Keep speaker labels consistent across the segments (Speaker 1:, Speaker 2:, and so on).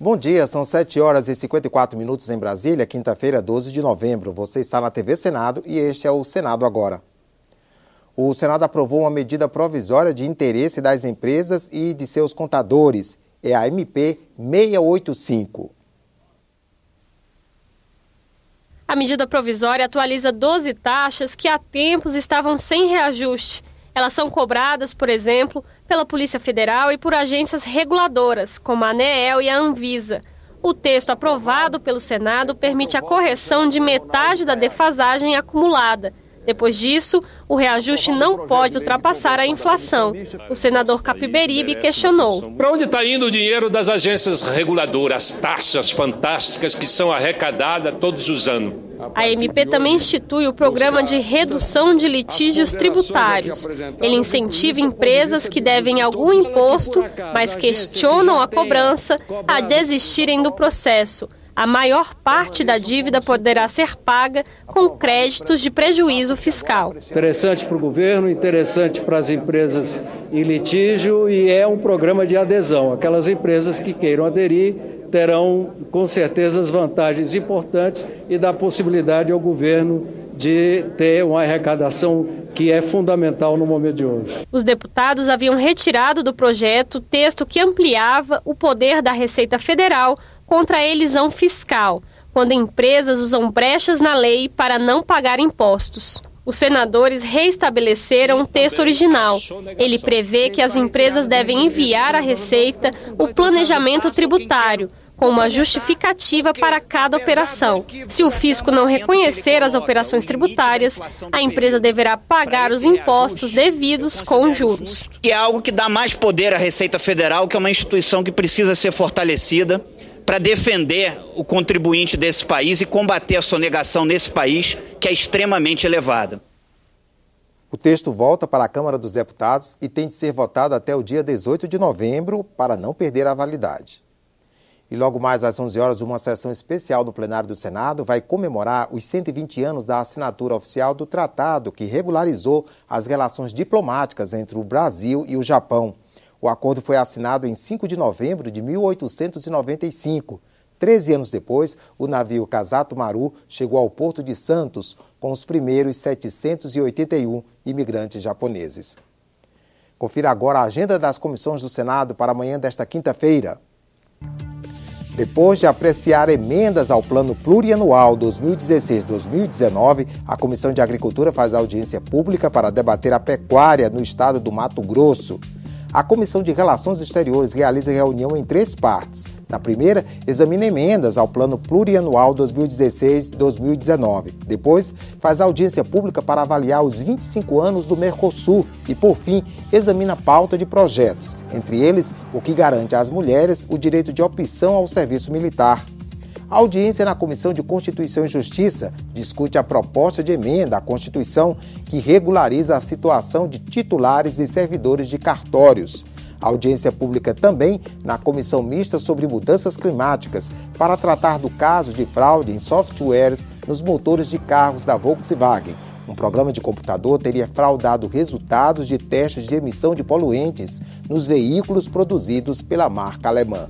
Speaker 1: Bom dia, são 7 horas e 54 minutos em Brasília, quinta-feira, 12 de novembro. Você está na TV Senado e este é o Senado Agora. O Senado aprovou uma medida provisória de interesse das empresas e de seus contadores. É a MP 685.
Speaker 2: A medida provisória atualiza 12 taxas que há tempos estavam sem reajuste. Elas são cobradas, por exemplo, pela Polícia Federal e por agências reguladoras, como a ANEEL e a Anvisa. O texto aprovado pelo Senado permite a correção de metade da defasagem acumulada. Depois disso, o reajuste não pode ultrapassar a inflação. O senador Capiberibe questionou.
Speaker 3: Para onde está indo o dinheiro das agências reguladoras, as taxas fantásticas que são arrecadadas todos os anos?
Speaker 2: A MP também institui o programa de redução de litígios tributários. Ele incentiva empresas que devem algum imposto, mas questionam a cobrança, a desistirem do processo. A maior parte da dívida poderá ser paga com créditos de prejuízo fiscal.
Speaker 4: Interessante para o governo, interessante para as empresas em litígio e é um programa de adesão. Aquelas empresas que queiram aderir terão, com certeza, as vantagens importantes e dá possibilidade ao governo de ter uma arrecadação que é fundamental no momento de hoje.
Speaker 2: Os deputados haviam retirado do projeto o texto que ampliava o poder da Receita Federal contra a elisão fiscal, quando empresas usam brechas na lei para não pagar impostos. Os senadores reestabeleceram o texto original. Ele prevê que as empresas devem enviar à Receita o planejamento tributário, com uma justificativa para cada operação. Se o fisco não reconhecer as operações tributárias, a empresa deverá pagar os impostos devidos com juros.
Speaker 5: E é algo que dá mais poder à Receita Federal, que é uma instituição que precisa ser fortalecida para defender o contribuinte desse país e combater a sonegação nesse país, que é extremamente elevada.
Speaker 1: O texto volta para a Câmara dos Deputados e tem de ser votado até o dia 18 de novembro para não perder a validade. E logo mais às 11 horas, uma sessão especial no plenário do Senado vai comemorar os 120 anos da assinatura oficial do tratado que regularizou as relações diplomáticas entre o Brasil e o Japão. O acordo foi assinado em 5 de novembro de 1895. 13 anos depois, o navio Kasato Maru chegou ao Porto de Santos com os primeiros 781 imigrantes japoneses. Confira agora a agenda das comissões do Senado para amanhã desta quinta-feira. Depois de apreciar emendas ao Plano Plurianual 2016-2019, a Comissão de Agricultura faz audiência pública para debater a pecuária no estado do Mato Grosso. A Comissão de Relações Exteriores realiza reunião em 3 partes. Na primeira, examina emendas ao Plano Plurianual 2016-2019. Depois, faz audiência pública para avaliar os 25 anos do Mercosul e, por fim, examina a pauta de projetos, entre eles o que garante às mulheres o direito de opção ao serviço militar. A audiência na Comissão de Constituição e Justiça discute a proposta de emenda à Constituição que regulariza a situação de titulares e servidores de cartórios. A audiência pública também na Comissão Mista sobre Mudanças Climáticas para tratar do caso de fraude em softwares nos motores de carros da Volkswagen. Um programa de computador teria fraudado resultados de testes de emissão de poluentes nos veículos produzidos pela marca alemã.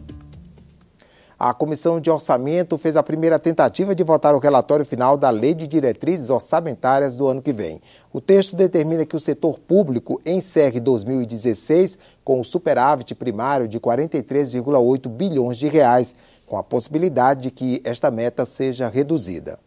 Speaker 1: A Comissão de Orçamento fez a primeira tentativa de votar o relatório final da Lei de Diretrizes Orçamentárias do ano que vem. O texto determina que o setor público encerre 2016 com o superávit primário de 43,8 bilhões de reais, com a possibilidade de que esta meta seja reduzida.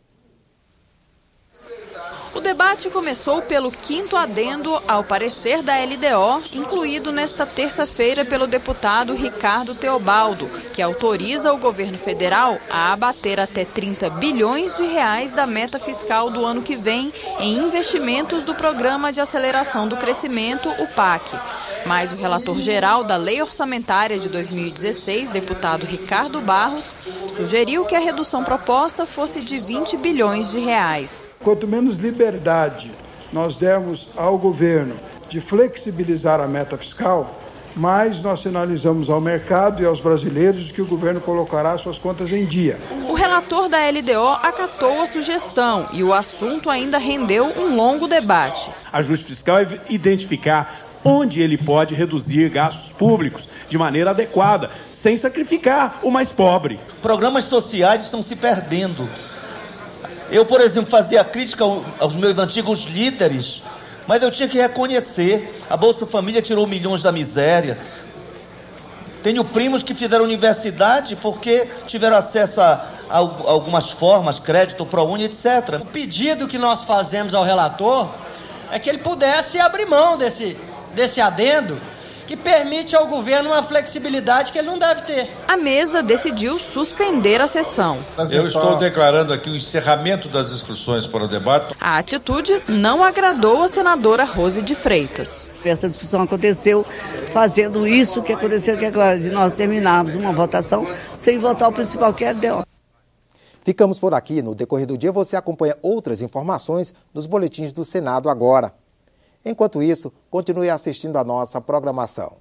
Speaker 6: O debate começou pelo 5º adendo ao parecer da LDO, incluído nesta terça-feira pelo deputado Ricardo Teobaldo, que autoriza o governo federal a abater até 30 bilhões de reais da meta fiscal do ano que vem em investimentos do Programa de Aceleração do Crescimento, o PAC. Mas o relator geral da Lei Orçamentária de 2016, deputado Ricardo Barros, sugeriu que a redução proposta fosse de 20 bilhões de reais.
Speaker 7: Quanto menos liberdade nós dermos ao governo de flexibilizar a meta fiscal, mais nós sinalizamos ao mercado e aos brasileiros que o governo colocará suas contas em dia.
Speaker 6: O relator da LDO acatou a sugestão e o assunto ainda rendeu um longo debate.
Speaker 8: Ajuste fiscal é identificar onde ele pode reduzir gastos públicos de maneira adequada, sem sacrificar o mais pobre.
Speaker 9: Programas sociais estão se perdendo. Eu, por exemplo, fazia crítica aos meus antigos líderes, mas eu tinha que reconhecer, a Bolsa Família tirou milhões da miséria. Tenho primos que fizeram universidade porque tiveram acesso a algumas formas, crédito, ProUni, etc.
Speaker 10: O pedido que nós fazemos ao relator é que ele pudesse abrir mão desse adendo que permite ao governo uma flexibilidade que ele não deve ter.
Speaker 6: A mesa decidiu suspender a sessão.
Speaker 11: Eu estou declarando aqui o encerramento das inscrições para o debate.
Speaker 6: A atitude não agradou a senadora Rose de Freitas.
Speaker 12: Essa discussão aconteceu fazendo isso que aconteceu aqui agora, de nós terminarmos uma votação sem votar o principal, que é a LDO.
Speaker 1: Ficamos por aqui. No decorrer do dia você acompanha outras informações nos boletins do Senado agora. Enquanto isso, continue assistindo a nossa programação.